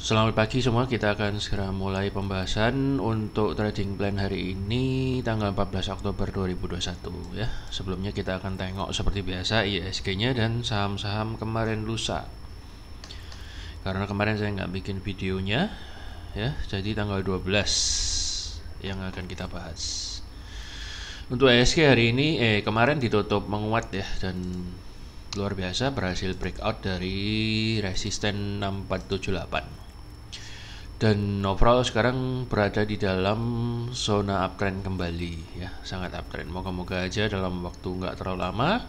Selamat pagi semua, kita akan segera mulai pembahasan untuk trading plan hari ini tanggal 14 Oktober 2021 ya. Sebelumnya kita akan tengok seperti biasa ISG-nya dan saham-saham kemarin lusa. Karena kemarin saya nggak bikin videonya ya, jadi tanggal 12 yang akan kita bahas. Untuk ISG hari ini kemarin ditutup menguat ya, dan luar biasa berhasil breakout dari resisten 6478. Dan overall sekarang berada di dalam zona uptrend kembali ya, sangat uptrend. Moga-moga aja dalam waktu nggak terlalu lama.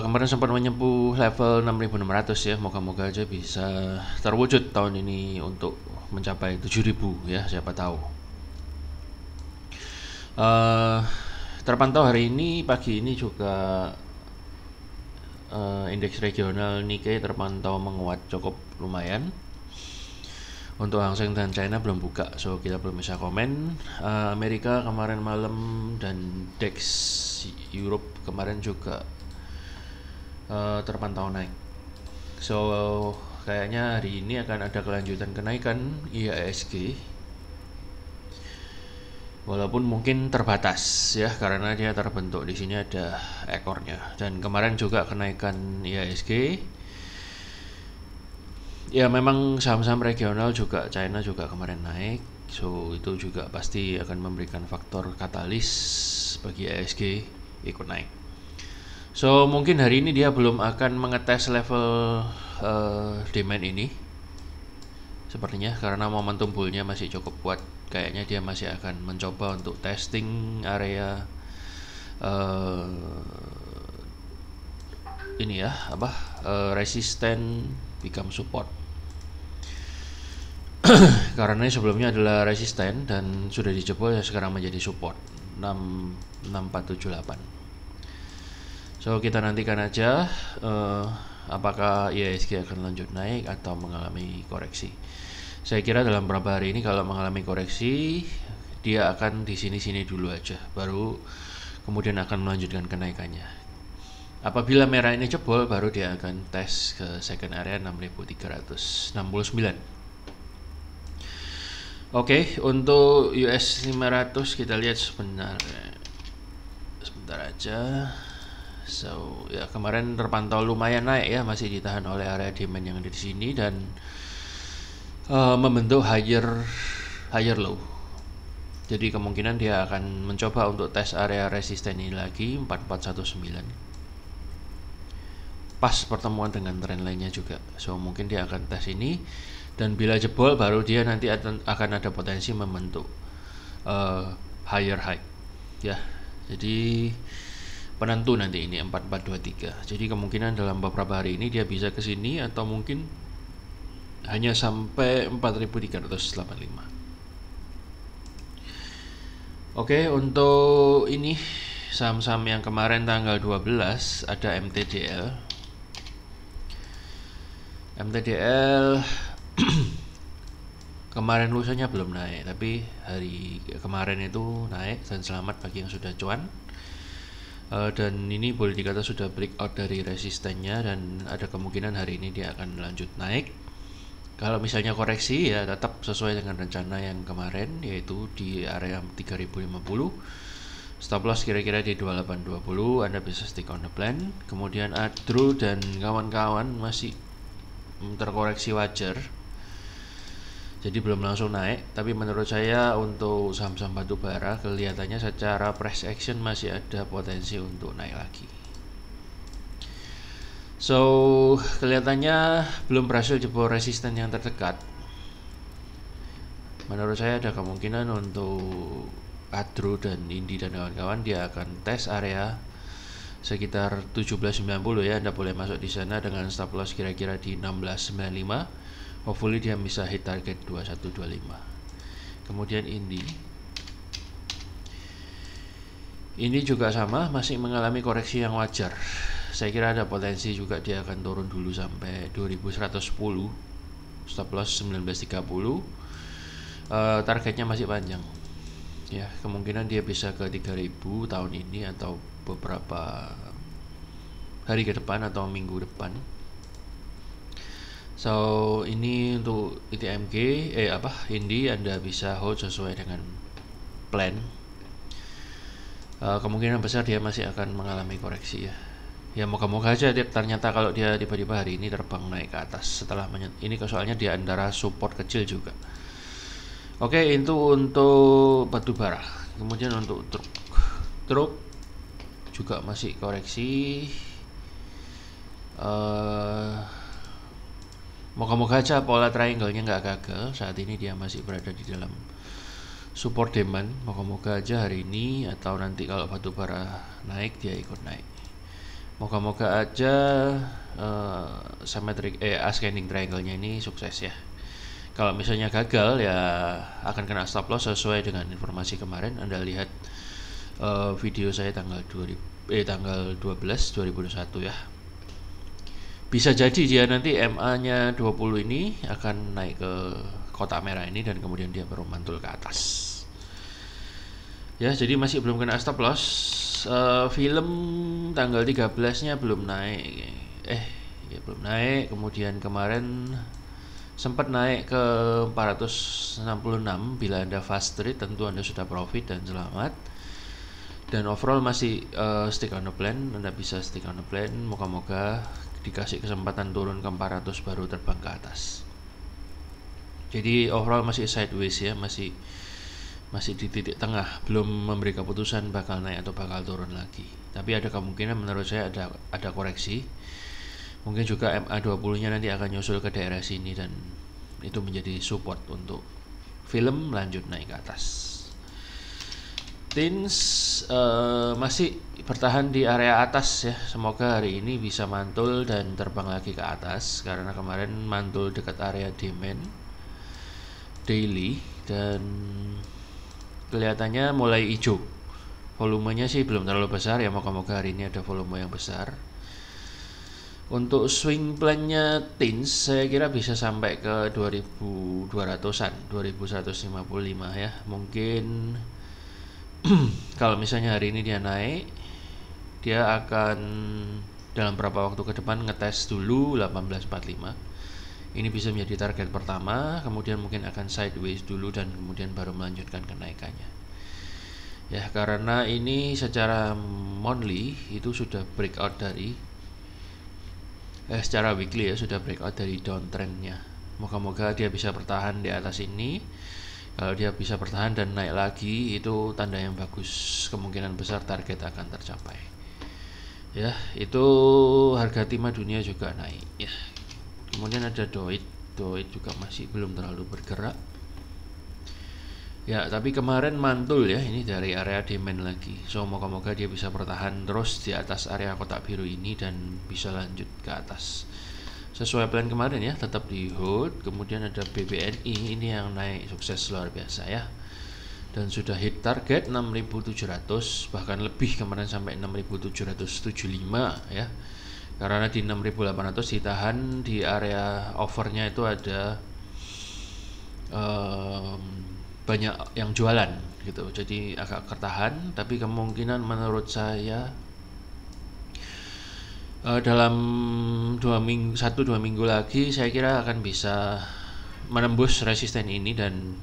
Kemarin sempat menyentuh level 6600 ya, moga-moga aja bisa terwujud tahun ini untuk mencapai 7000 ya, siapa tahu. Terpantau hari ini, pagi ini juga indeks regional Nikkei terpantau menguat cukup lumayan. Untuk Hang Seng dan China belum buka, so kita belum bisa komen. Amerika kemarin malam dan DAX Europe kemarin juga terpantau naik. So kayaknya hari ini akan ada kelanjutan kenaikan IHSG, walaupun mungkin terbatas ya, karena dia terbentuk di sini ada ekornya. Dan kemarin juga kenaikan IHSG. Ya memang saham-saham regional juga, China juga kemarin naik, so itu juga pasti akan memberikan faktor katalis bagi IHSG ikut naik. So mungkin hari ini dia belum akan mengetes level demand ini sepertinya, karena momentum bullnya masih cukup kuat. Kayaknya dia masih akan mencoba untuk testing area ini ya, resisten become support. Karena sebelumnya adalah resisten dan sudah dijebol ya, sekarang menjadi support 6478. So kita nantikan aja apakah IHSG akan lanjut naik atau mengalami koreksi. Saya kira dalam beberapa hari ini kalau mengalami koreksi, dia akan di sini-sini dulu aja, baru kemudian akan melanjutkan kenaikannya. Apabila merah ini jebol, baru dia akan tes ke second area 6369. Oke, untuk US 500 kita lihat sebentar aja. So ya, kemarin terpantau lumayan naik ya, masih ditahan oleh area demand yang ada di sini dan membentuk higher low. Jadi kemungkinan dia akan mencoba untuk tes area resisten ini lagi 4419. Pas pertemuan dengan tren lainnya juga. So mungkin dia akan tes ini, dan bila jebol baru dia nanti akan ada potensi membentuk higher high ya. Jadi penentu nanti ini 4423. Jadi kemungkinan dalam beberapa hari ini dia bisa ke sini atau mungkin hanya sampai 4385. Oke, untuk ini saham-saham yang kemarin tanggal 12 ada MTDL. Kemarin lusanya belum naik, tapi hari kemarin itu naik, dan selamat bagi yang sudah cuan. Dan ini boleh dikata sudah breakout dari resistennya, dan ada kemungkinan hari ini dia akan lanjut naik. Kalau misalnya koreksi ya tetap sesuai dengan rencana yang kemarin, yaitu di area 3050. Stop loss kira-kira di 2820. Anda bisa stick on the plan. Kemudian Adro dan kawan-kawan masih terkoreksi wajar, jadi belum langsung naik. Tapi menurut saya untuk saham-saham batubara kelihatannya secara price action masih ada potensi untuk naik lagi. So kelihatannya belum berhasil jebol resisten yang terdekat. Menurut saya ada kemungkinan untuk Adro dan Indi dan kawan-kawan dia akan tes area sekitar 1790 ya. Anda boleh masuk di sana dengan stop loss kira-kira di 1695. Hopefully dia bisa hit target 2125. Kemudian ini juga sama, masih mengalami koreksi yang wajar. Saya kira ada potensi juga dia akan turun dulu sampai 2110. Stop loss 1930. Targetnya masih panjang ya, kemungkinan dia bisa ke 3000 tahun ini atau beberapa hari ke depan atau minggu depan. So ini untuk ITMG Indi Anda bisa hold sesuai dengan plan. Kemungkinan besar dia masih akan mengalami koreksi ya. Ya moga-moga aja ternyata kalau dia tiba-tiba hari ini terbang naik ke atas setelah ini soalnya dia antara support kecil juga. Oke, itu untuk batu bara. Kemudian untuk truk juga masih koreksi. Moga-moga aja pola triangle-nya nggak gagal. Saat ini dia masih berada di dalam support demand. Moga-moga aja hari ini atau nanti kalau batu bara naik dia ikut naik. Moga-moga aja ascending triangle-nya ini sukses ya. Kalau misalnya gagal ya akan kena stop loss sesuai dengan informasi kemarin. Anda lihat video saya tanggal 12 2021 ya. Bisa jadi dia nanti MA-nya 20 ini akan naik ke kotak merah ini dan kemudian dia baru mantul ke atas. Ya, jadi masih belum kena stop loss. Film tanggal 13-nya belum naik. Belum naik. Kemudian kemarin sempat naik ke 466. Bila Anda fast trade tentu Anda sudah profit dan selamat. Dan overall masih stick on the plan. Anda bisa stick on the plan. Moga-moga dikasih kesempatan turun ke 400 baru terbang ke atas. Jadi overall masih sideways ya, masih di titik tengah, belum memberi keputusan bakal naik atau bakal turun lagi. Tapi ada kemungkinan menurut saya ada koreksi. Mungkin juga MA20-nya nanti akan nyusul ke daerah sini dan itu menjadi support untuk film lanjut naik ke atas. Tins masih bertahan di area atas ya. Semoga hari ini bisa mantul dan terbang lagi ke atas karena kemarin mantul dekat area demand daily dan kelihatannya mulai hijau. Volumenya sih belum terlalu besar ya, moga-moga hari ini ada volume yang besar. Untuk swing plan-nya Tins saya kira bisa sampai ke 2200-an, 2155 ya. Mungkin kalau misalnya hari ini dia naik, dia akan dalam beberapa waktu ke depan ngetes dulu 1845. Ini bisa menjadi target pertama, kemudian mungkin akan sideways dulu dan kemudian baru melanjutkan kenaikannya. Ya, karena ini secara monthly itu sudah breakout dari secara weekly ya sudah breakout dari downtrendnya. Moga-moga dia bisa bertahan di atas ini. Kalau dia bisa bertahan dan naik lagi itu tanda yang bagus, kemungkinan besar target akan tercapai. Ya, itu harga timah dunia juga naik ya. Kemudian ada Doit juga masih belum terlalu bergerak. Ya, tapi kemarin mantul ya ini dari area demand lagi. So moga-moga dia bisa bertahan terus di atas area kotak biru ini dan bisa lanjut ke atas. Sesuai plan kemarin ya, tetap di hold. Kemudian ada BBNI ini yang naik sukses luar biasa ya. Dan sudah hit target 6.700, bahkan lebih kemarin sampai 6.775 ya. Karena di 6.800 ditahan di area overnya itu ada banyak yang jualan gitu. Jadi agak tertahan, tapi kemungkinan menurut saya dalam 1-2 minggu lagi saya kira akan bisa menembus resisten ini dan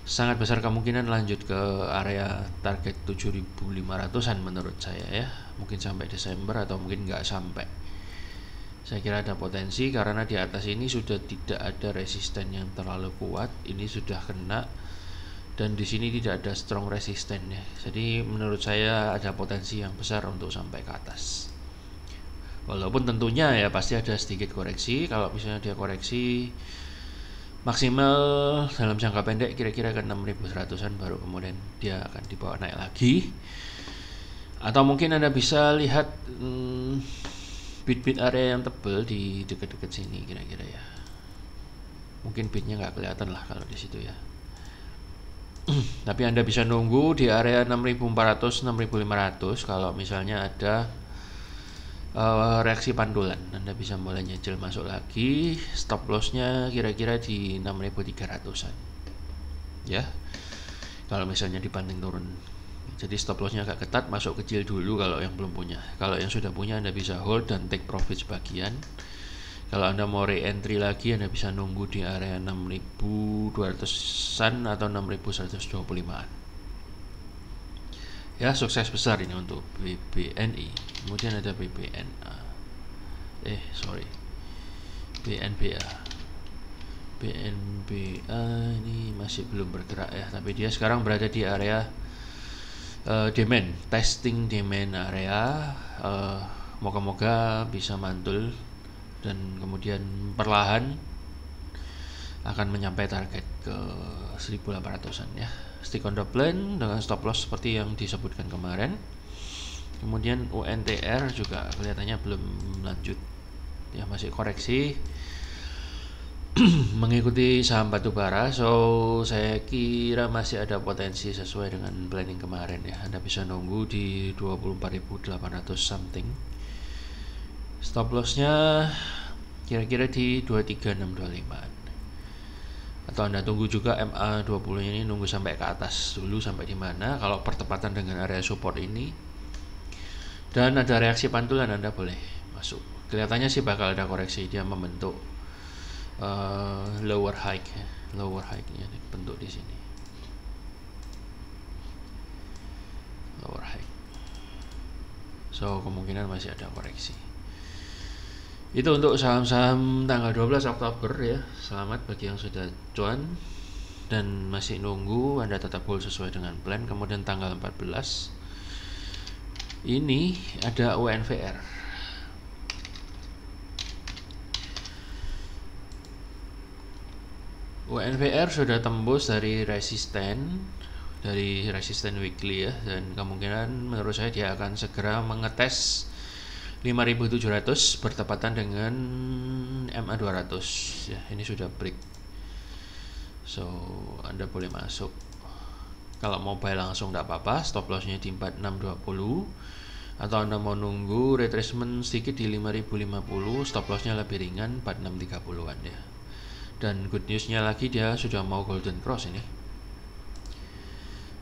sangat besar kemungkinan lanjut ke area target 7.500-an menurut saya ya. Mungkin sampai Desember atau mungkin nggak sampai. Saya kira ada potensi karena di atas ini sudah tidak ada resisten yang terlalu kuat. Ini sudah kena dan di sini tidak ada strong resisten ya. Jadi menurut saya ada potensi yang besar untuk sampai ke atas. Walaupun tentunya ya pasti ada sedikit koreksi. Kalau misalnya dia koreksi maksimal dalam jangka pendek kira-kira ke 6.100-an baru kemudian dia akan dibawa naik lagi. Atau mungkin Anda bisa lihat bit area yang tebal di dekat-dekat sini kira-kira ya. Mungkin bitnya nggak kelihatan lah kalau di situ ya. Tapi Anda bisa nunggu di area 6.400 6.500 kalau misalnya ada reaksi pantulan. Anda bisa mulai nyicil masuk lagi. Stop lossnya kira-kira di 6.300-an ya. Kalau misalnya dibanding turun, jadi stop lossnya agak ketat, masuk kecil dulu kalau yang belum punya. Kalau yang sudah punya Anda bisa hold dan take profit sebagian. Kalau Anda mau re-entry lagi, Anda bisa nunggu di area 6200-an atau 6125-an. Ya, sukses besar ini untuk BBNI. Kemudian ada BBNA. BNBA. BNBA ini masih belum bergerak ya, tapi dia sekarang berada di area demand, testing demand area. Moga-moga bisa mantul dan kemudian perlahan akan menyampai target ke 1800-an ya. Stick on the plan dengan stop loss seperti yang disebutkan kemarin. Kemudian UNTR juga kelihatannya belum lanjut ya, masih koreksi mengikuti saham batubara. So saya kira masih ada potensi sesuai dengan planning kemarin ya. Anda bisa nunggu di 24.800 something. Stop lossnya kira-kira di 23625. Atau Anda tunggu juga MA20 ini, nunggu sampai ke atas dulu, sampai di mana. Kalau pertepatan dengan area support ini dan ada reaksi pantulan, Anda boleh masuk. Kelihatannya sih bakal ada koreksi, dia membentuk lower high nya bentuk di sini, lower high. So kemungkinan masih ada koreksi. Itu untuk saham-saham tanggal 12 Oktober ya. Selamat bagi yang sudah cuan dan masih nunggu, Anda tetap hold sesuai dengan plan. Kemudian tanggal 14 ini ada UNVR. UNVR sudah tembus dari resisten weekly ya, dan kemungkinan menurut saya dia akan segera mengetes 5.700 bertepatan dengan MA200 ya. Ini sudah break, so Anda boleh masuk. Kalau mau buy langsung tidak apa-apa, stop lossnya di 4620, atau Anda mau nunggu retracement sedikit di 5050, stop lossnya lebih ringan 4630-an ya. Dan good newsnya lagi, dia sudah mau golden cross ini.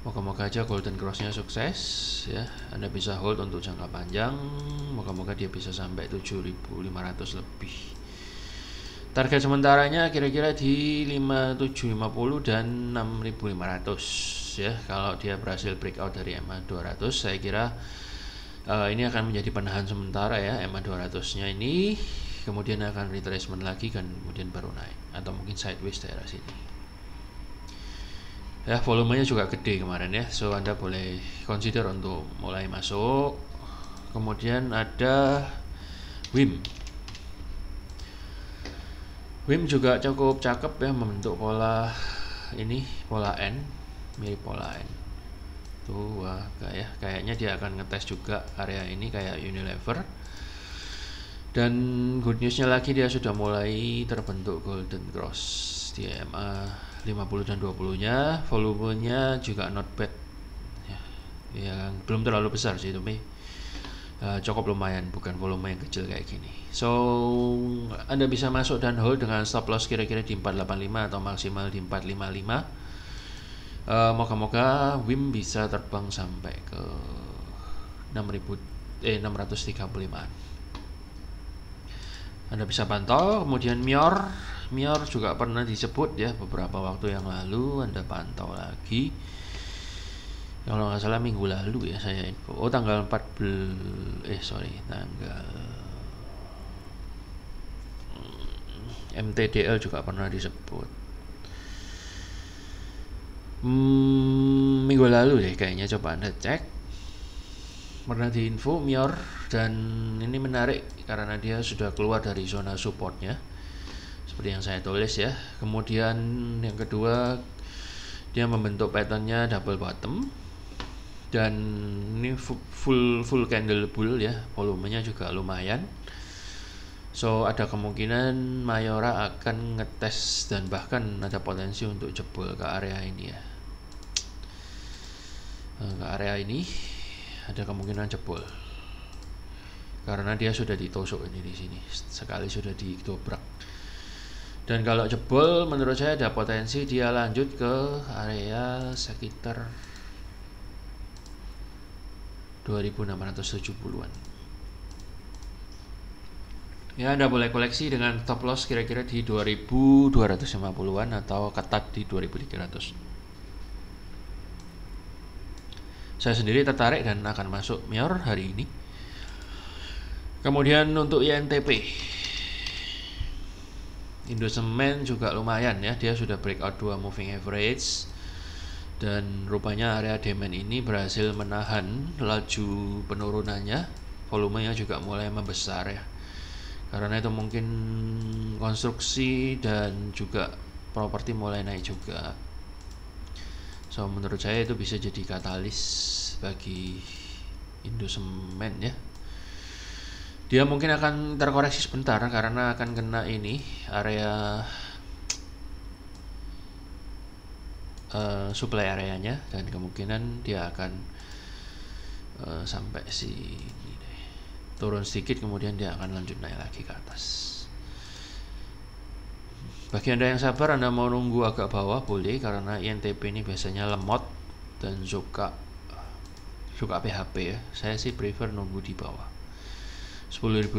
Moga-moga aja golden crossnya sukses ya. Anda bisa hold untuk jangka panjang. Moga-moga dia bisa sampai 7.500 lebih. Target sementaranya kira-kira di 5750 dan 6500 ya. Kalau dia berhasil breakout dari MA200, saya kira ini akan menjadi penahan sementara ya. MA200 nya ini kemudian akan retracement lagi kan, kemudian baru naik, atau mungkin sideways daerah sini. Ya, volumenya juga gede kemarin ya, so Anda boleh consider untuk mulai masuk. Kemudian ada WIM. WIM juga cukup cakep ya, membentuk pola ini, pola N, mirip pola N. Tuh, wah, kayaknya dia akan ngetes juga area ini kayak Unilever. Dan good newsnya lagi, dia sudah mulai terbentuk golden cross di MA 50 dan 20 nya. Volumenya juga not bad ya, yang belum terlalu besar sih, tapi cukup lumayan, bukan volume yang kecil kayak gini. So Anda bisa masuk dan hold dengan stop loss kira-kira di 485 atau maksimal di 455. Moga-moga WIM bisa terbang sampai ke 635-an. Anda bisa pantau. Kemudian Mior juga pernah disebut ya beberapa waktu yang lalu. Anda pantau lagi, kalau nggak salah minggu lalu ya saya info. Tanggal 14 tanggal MTDL juga pernah disebut minggu lalu deh kayaknya. Coba Anda cek, pernah diinfo Mior. Dan ini menarik karena dia sudah keluar dari zona supportnya seperti yang saya tulis ya. Kemudian yang kedua, dia membentuk patternnya double bottom, dan ini full candle bull ya. Volumenya juga lumayan, so ada kemungkinan Mayora akan ngetes dan bahkan ada potensi untuk jebol ke area ini ya. Ke area ini ada kemungkinan jebol karena dia sudah ditusuk ini di sini sekali, sudah didobrak. Dan kalau jebol, menurut saya ada potensi dia lanjut ke area sekitar 2670-an. Ya, Anda boleh koleksi dengan stop loss kira-kira di 2250-an atau ketat di 2300. Saya sendiri tertarik dan akan masuk Mior hari ini. Kemudian untuk INTP, Indosemen juga lumayan ya, dia sudah breakout 2 moving average dan rupanya area demand ini berhasil menahan laju penurunannya. Volumenya juga mulai membesar ya, karena itu mungkin konstruksi dan juga properti mulai naik juga. So menurut saya itu bisa jadi katalis bagi Indosemen ya. Dia mungkin akan terkoreksi sebentar karena akan kena ini area supply areanya, dan kemungkinan dia akan sampai sini deh, turun sedikit kemudian dia akan lanjut naik lagi ke atas. Bagi Anda yang sabar, Anda mau nunggu agak bawah boleh, karena INTP ini biasanya lemot dan suka PHP ya. Saya sih prefer nunggu di bawah 10.500.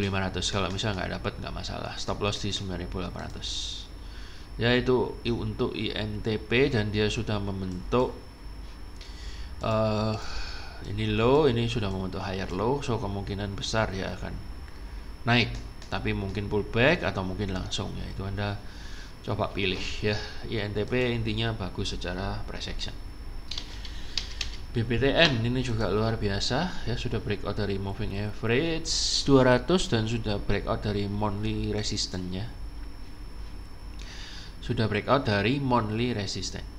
Kalau misalnya nggak dapat nggak masalah, stop loss di 9.800 ya. Itu untuk INTP, dan dia sudah membentuk ini low, ini sudah membentuk higher low, so kemungkinan besar dia akan naik, tapi mungkin pullback atau mungkin langsung ya, itu Anda coba pilih ya. INTP intinya bagus secara price action. BBTN ini juga luar biasa ya, sudah breakout dari moving average 200 dan sudah breakout dari monthly resistance-nya. Sudah breakout dari monthly resistance.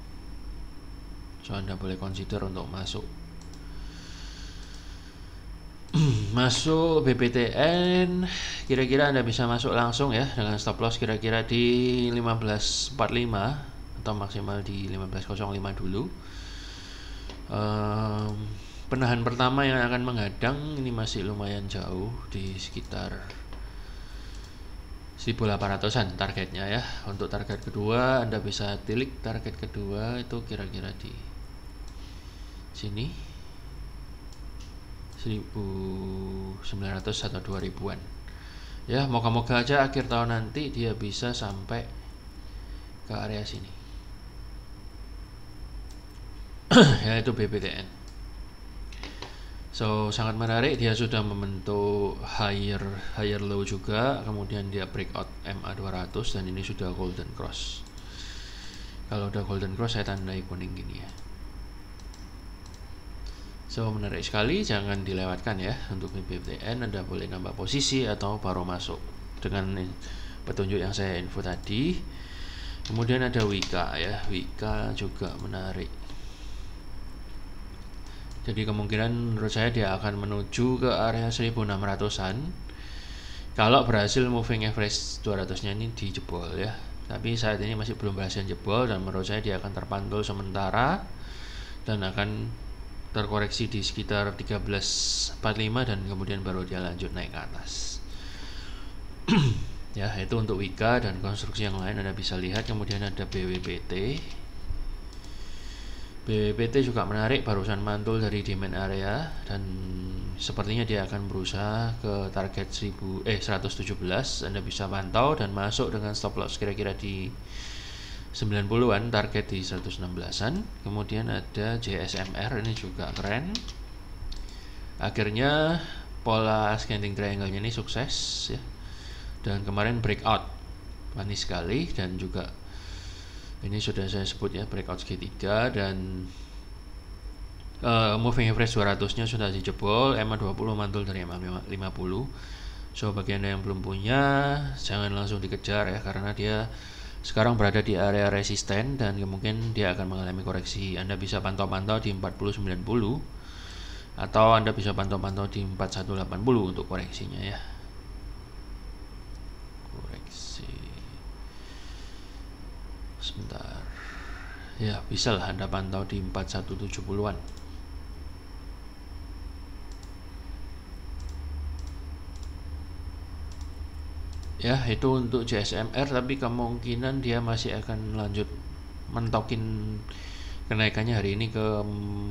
So Anda boleh consider untuk masuk. Masuk BBTN, kira-kira Anda bisa masuk langsung ya dengan stop loss kira-kira di 1545 atau maksimal di 1505 dulu. Penahan pertama yang akan menghadang ini masih lumayan jauh, di sekitar 1800-an targetnya ya. Untuk target kedua Anda bisa tilik, target kedua itu kira-kira di sini 1900 atau 2000-an ya. Moga-moga aja akhir tahun nanti dia bisa sampai ke area sini yaitu BBTN. So sangat menarik, dia sudah membentuk higher low juga, kemudian dia breakout MA200 dan ini sudah golden cross. Kalau udah golden cross saya tandai kuning gini ya. So menarik sekali, jangan dilewatkan ya. Untuk BBTN Anda boleh nambah posisi atau baru masuk dengan petunjuk yang saya info tadi. Kemudian ada Wika ya, Wika juga menarik. Jadi kemungkinan menurut saya dia akan menuju ke area 1600-an kalau berhasil moving average 200-nya ini dijebol ya. Tapi saat ini masih belum berhasil jebol, dan menurut saya dia akan terpantul sementara dan akan terkoreksi di sekitar 1345 dan kemudian baru dia lanjut naik ke atas. Ya, itu untuk Wika, dan konstruksi yang lain Anda bisa lihat. Kemudian ada BWPT. BWPT juga menarik, barusan mantul dari demand area dan sepertinya dia akan berusaha ke target 117. Anda bisa pantau dan masuk dengan stop loss kira-kira di 90-an, target di 116-an. Kemudian ada JSMR, ini juga keren. Akhirnya pola scanning triangle-nya ini sukses ya. Dan kemarin breakout manis sekali, dan juga ini sudah saya sebut ya, breakout segitiga, dan moving average 200-nya sudah dijebol, MA20 mantul dari MA50. So bagi Anda yang belum punya, jangan langsung dikejar ya, karena dia sekarang berada di area resisten dan kemungkinan dia akan mengalami koreksi. Anda bisa pantau-pantau di 4090 atau Anda bisa pantau-pantau di 4180 untuk koreksinya ya. Sebentar ya, bisa lah Anda pantau di 4170-an. Ya, itu untuk JSMR, tapi kemungkinan dia masih akan lanjut mentokin kenaikannya hari ini ke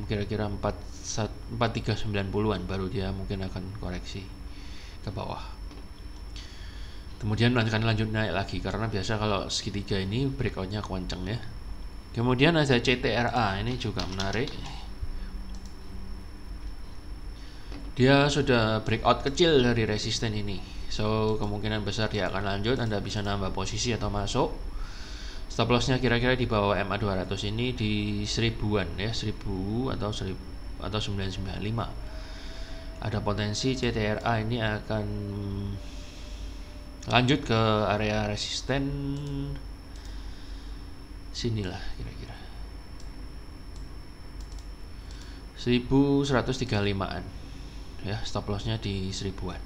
kira-kira 4390-an, baru dia mungkin akan koreksi ke bawah. Kemudian akan lanjut naik lagi karena biasa kalau segitiga ini breakoutnya kenceng ya. Kemudian ada CTRA, ini juga menarik. Dia sudah breakout kecil dari resisten ini, so kemungkinan besar dia akan lanjut. Anda bisa nambah posisi atau masuk. Stop lossnya kira-kira di bawah MA 200 ini di 1000-an ya, 1000 atau 995. Ada potensi CTRA ini akan lanjut ke area resisten sinilah kira-kira 1135-an ya. Stop lossnya di 1000-an.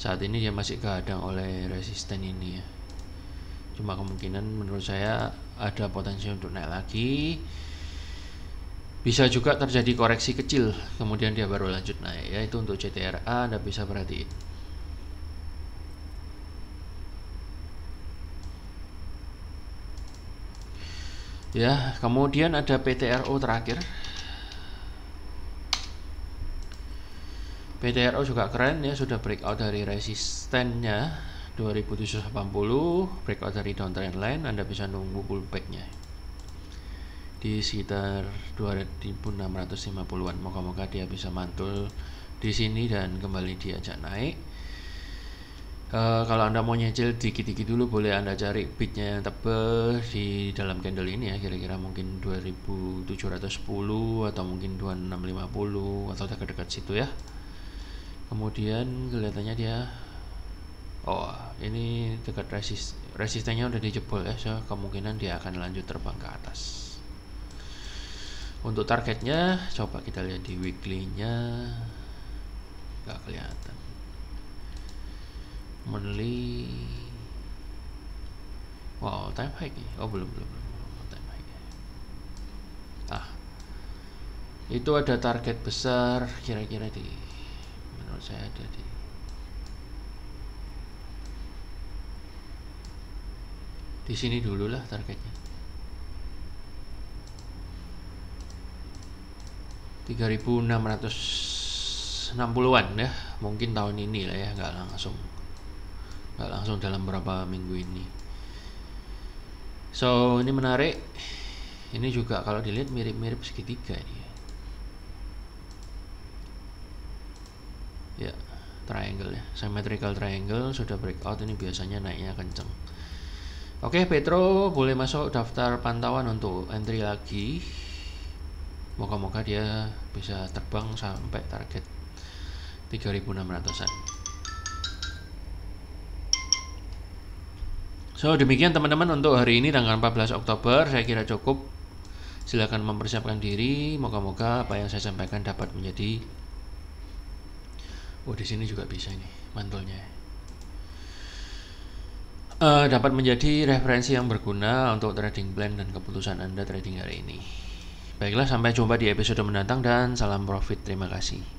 Saat ini dia masih kehadang oleh resisten ini ya. Cuma kemungkinan menurut saya ada potensi untuk naik lagi. Bisa juga terjadi koreksi kecil, kemudian dia baru lanjut naik ya. Itu untuk CTRA, Anda bisa perhatiin. Ya, kemudian ada PTRO terakhir. PTRO juga keren ya, sudah breakout dari resistennya 2780, breakout dari downtrend line. Anda bisa nunggu pullbacknya di sekitar 2650-an. Moga-moga dia bisa mantul di sini dan kembali diajak naik. Kalau Anda mau nyicil dikit-dikit dulu, boleh Anda cari bidnya yang tebal di dalam candle ini ya, kira-kira mungkin 2710 atau mungkin 2650 atau dekat-dekat situ ya. Kemudian kelihatannya dia ini dekat resistennya udah dijebol ya, so kemungkinan dia akan lanjut terbang ke atas. Untuk targetnya coba kita lihat di weekly-nya, nggak kelihatan. Monthly, wow, time high nih. Belum time high. Itu ada target besar kira-kira menurut saya ada di sini dulu lah targetnya. 3660-an ya, mungkin tahun ini lah ya, nggak langsung dalam beberapa minggu ini. So ini menarik. Ini juga kalau dilihat mirip-mirip segitiga ini ya, triangle ya, symmetrical triangle sudah breakout. Ini biasanya naiknya kenceng. Oke, Petro boleh masuk daftar pantauan untuk entry lagi. Moga-moga dia bisa terbang sampai target 3600-an. So demikian teman-teman untuk hari ini tanggal 14 Oktober, saya kira cukup. Silakan mempersiapkan diri. Moga-moga apa yang saya sampaikan dapat menjadi di sini juga bisa ini mantulnya. Dapat menjadi referensi yang berguna untuk trading plan dan keputusan Anda trading hari ini. Baiklah, sampai jumpa di episode mendatang dan salam profit. Terima kasih.